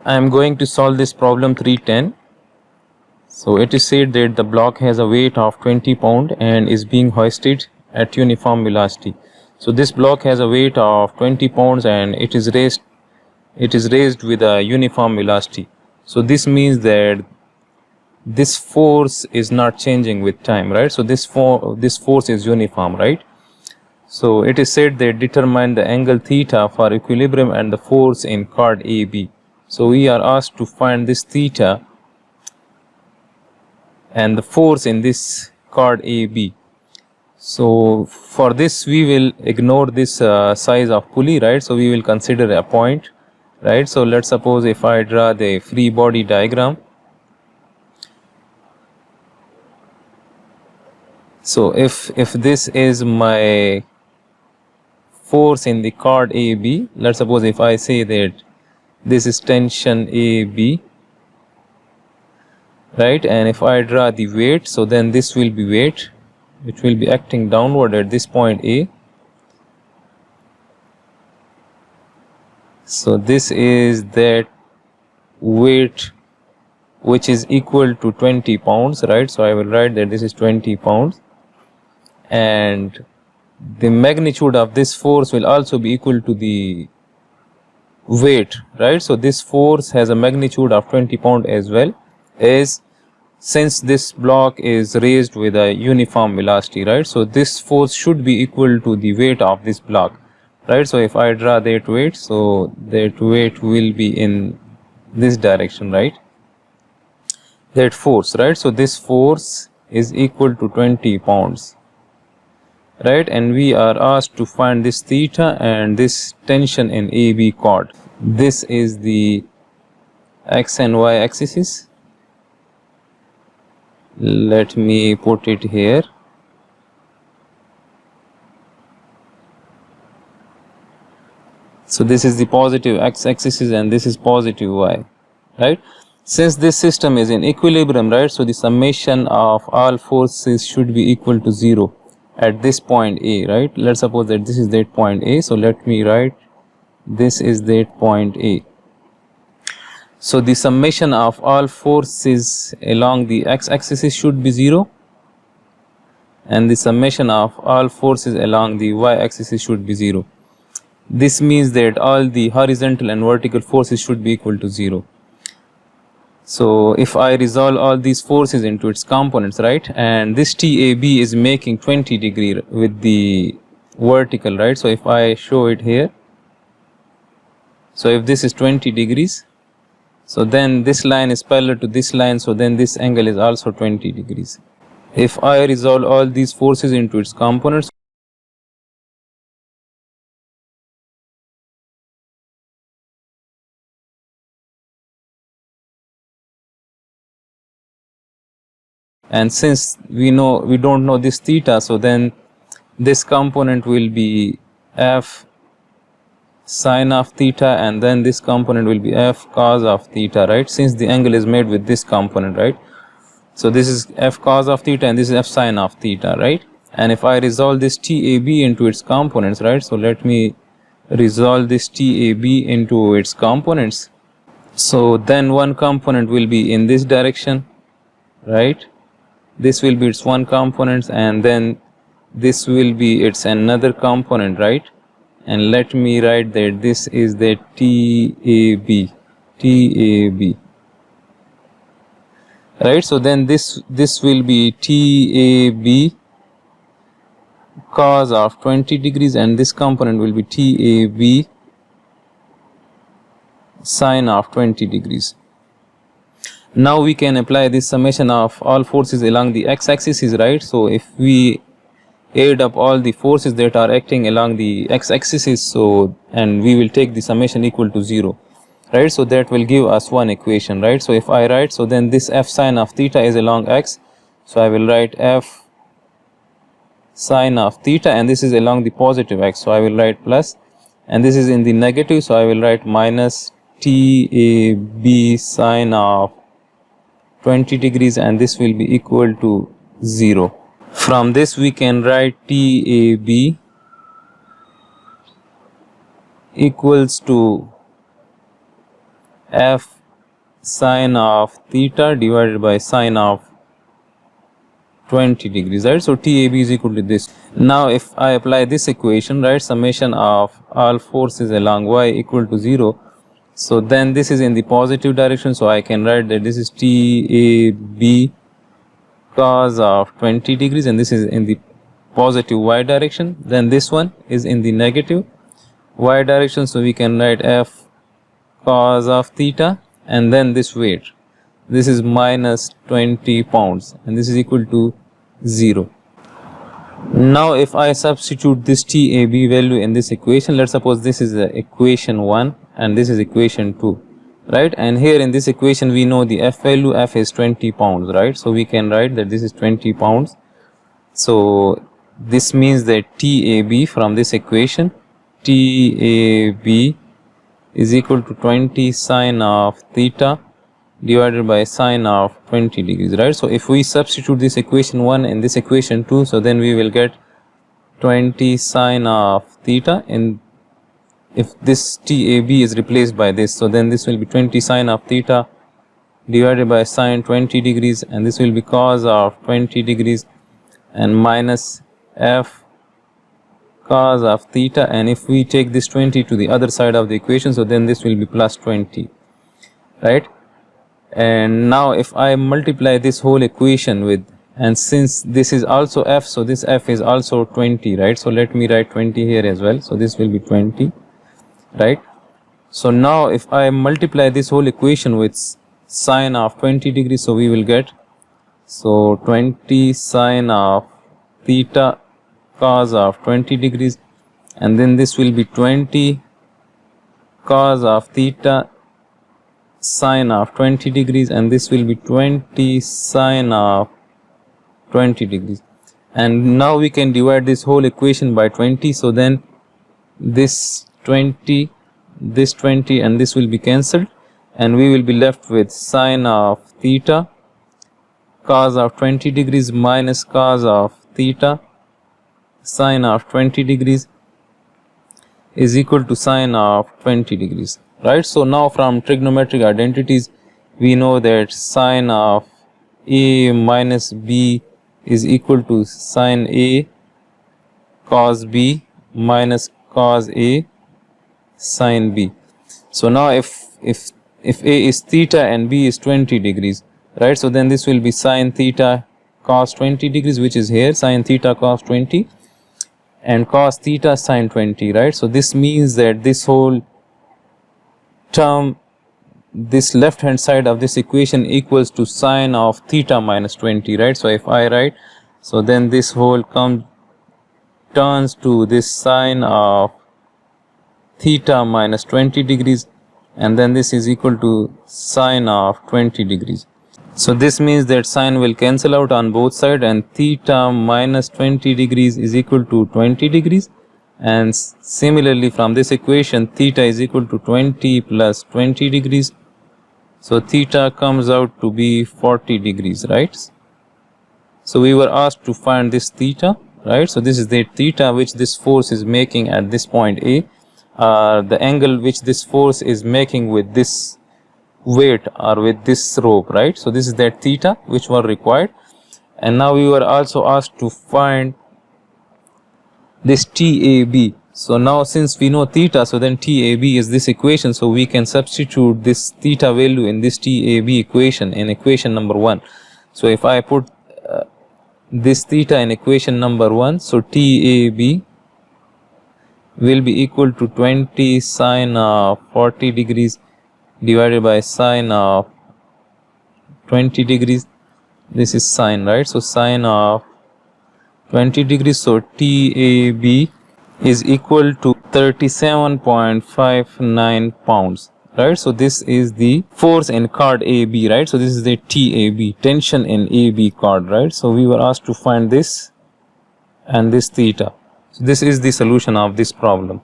I am going to solve this problem 310. So it is said that the block has a weight of 20 pound and is being hoisted at uniform velocity. So this block has a weight of 20 pounds and it is raised with a uniform velocity. So this means that this force is not changing with time, right? So this force is uniform, right? So it is said that determine the angle theta for equilibrium and the force in chord AB. So we are asked to find this theta and the force in this chord AB. So for this we will ignore this size of pulley, right? So we will consider a point, right? So let's suppose if I draw the free body diagram. So if this is my force in the chord AB, let's suppose if I say that this is tension AB, right, and if I draw the weight, so then this will be weight which will be acting downward at this point A. So this is that weight which is equal to 20 pounds, right? So I will write that this is 20 pounds, and the magnitude of this force will also be equal to the weight, right? So this force has a magnitude of 20 pound as well, as since this block is raised with a uniform velocity, right? So this force should be equal to the weight of this block, right? So if I draw that weight, so that weight will be in this direction, right? That force, right? So this force is equal to 20 pounds, right? And we are asked to find this theta and this tension in AB chord. This is the x and y axes. Let me put it here. So this is the positive x axis and this is positive y, right? Since this system is in equilibrium, right, so the summation of all forces should be equal to 0 at this point A, right? Let's suppose that this is that point A. So let me write this is that point A. So the summation of all forces along the x-axis should be 0, and the summation of all forces along the y-axis should be 0. This means that all the horizontal and vertical forces should be equal to 0. So if I resolve all these forces into its components, right, and this TAB is making 20 degree with the vertical, right? So if I show it here, so if this is 20 degrees, so then this line is parallel to this line, so then this angle is also 20 degrees. If I resolve all these forces into its components, and since we don't know this theta, so then this component will be f sine of theta, and then this component will be f cos of theta, right? Since the angle is made with this component, right? So this is f cos of theta and this is f sine of theta, right? And if I resolve this TAB into its components, right? So let me resolve this TAB into its components. So then one component will be in this direction, right? This will be its one component, and then this will be its another component, right? And let me write that this is the TAB, right? So then this will be TAB cos of 20 degrees, and this component will be TAB sine of 20 degrees. Now we can apply this summation of all forces along the x-axis, right? So if we add up all the forces that are acting along the x-axis, so and we will take the summation equal to 0, right? So that will give us one equation, right? So if I write, so then this f sine of theta is along x, so I will write f sine of theta, and this is along the positive x, so I will write plus, and this is in the negative, so I will write minus TAB sine of 20 degrees, and this will be equal to 0. From this we can write TAB equals to f sine of theta divided by sine of 20 degrees, right? So TAB is equal to this. Now if I apply this equation, right, summation of all forces along y equal to 0, so then this is in the positive direction, so I can write that this is TAB cos of 20 degrees, and this is in the positive y direction. Then this one is in the negative y direction, so we can write F cos of theta, and then this weight, this is minus 20 pounds, and this is equal to 0. Now if I substitute this TAB value in this equation, let's suppose this is equation 1 and this is equation 2, right? And here in this equation we know the F value, F is 20 pounds, right? So we can write that this is 20 pounds. So this means that TAB from this equation, TAB is equal to 20 sine of theta divided by sine of 20 degrees, right? So if we substitute this equation 1 in this equation 2, so then we will get 20 sine of theta, and if this TAB is replaced by this, so then this will be 20 sine of theta divided by sine 20 degrees, and this will be cos of 20 degrees, and minus F cos of theta, and if we take this 20 to the other side of the equation, so then this will be plus 20, right? And now if I multiply this whole equation with, and since this is also F, so this F is also 20, right? So let me write 20 here as well, so this will be 20, right? So now if I multiply this whole equation with sine of 20 degrees, so we will get, so 20 sine of theta cos of 20 degrees, and then this will be 20 cos of theta sine of 20 degrees, and this will be 20 sine of 20 degrees. And now we can divide this whole equation by 20, so then this 20, this 20 and this will be cancelled, and we will be left with sine of theta cos of 20 degrees minus cos of theta sine of 20 degrees is equal to sine of 20 degrees, right? So now from trigonometric identities we know that sine of A minus B is equal to sine A cos B minus cos A sine B. So now if A is theta and B is 20 degrees, right, so then this will be sine theta cos 20 degrees, which is here, sine theta cos 20, and cos theta sine 20, right? So this means that this whole term, this left hand side of this equation equals to sine of theta minus 20, right? So if I write, so then this whole turns to this sine of theta minus 20 degrees, and then this is equal to sine of 20 degrees. So this means that sine will cancel out on both sides, and theta minus 20 degrees is equal to 20 degrees, and similarly from this equation theta is equal to 20 plus 20 degrees, so theta comes out to be 40 degrees, right? So we were asked to find this theta, right? So this is the theta which this force is making at this point A, the angle which this force is making with this weight or with this rope, right? So this is that theta which was required, and now we were also asked to find this TAB. So now since we know theta, so then TAB is this equation, so we can substitute this theta value in this TAB equation in equation number 1. So if I put this theta in equation number 1, so TAB will be equal to 20 sine of 40 degrees divided by sine of 20 degrees. This is sine, right? So sine of 20 degrees, so TAB is equal to 37.59 pounds, right? So this is the force in chord AB, right? So this is the TAB, tension in AB chord, right? So we were asked to find this and this theta. So this is the solution of this problem.